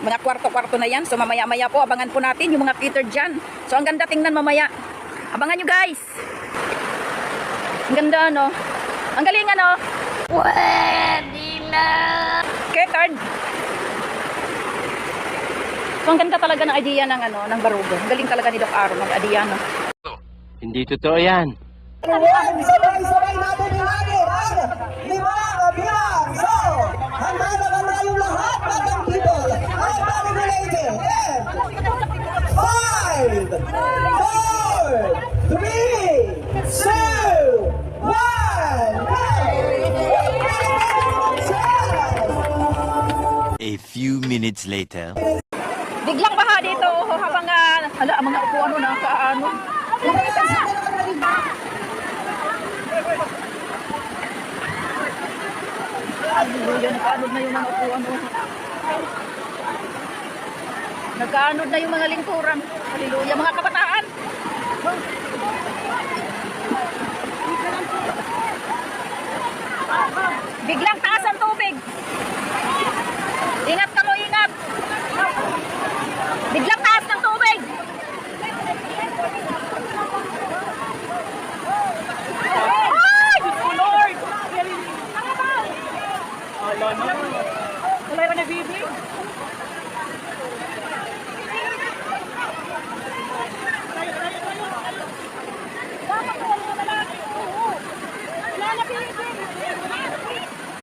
mga kwarto-kwarto na yan. So mamaya-maya po, abangan po natin yung mga cater dyan. So ang ganda tingnan mamaya. Abangan nyo guys. Ang ganda ano. Ang galing ano. Pwede na. Catered. So ang ganda talaga ng idea ng ano, ng Barugo. Ang galing talaga ni Doc Aaron ng idea no. Hindi totoo yan. Sabay-sabay natin ilagin ang limang bilang. So, handa na ba tayong lahat ng people? Ang bago related. And 5, 4, 3, 2, 1, A few minutes later. Biglang baha dito habang hala, ang mga upuan no nakaano. Hallelujah, nakaanod na yung mga upuan mo. Nakaanod na yung mga lingkuran. Hallelujah, mga kabataan. Biglang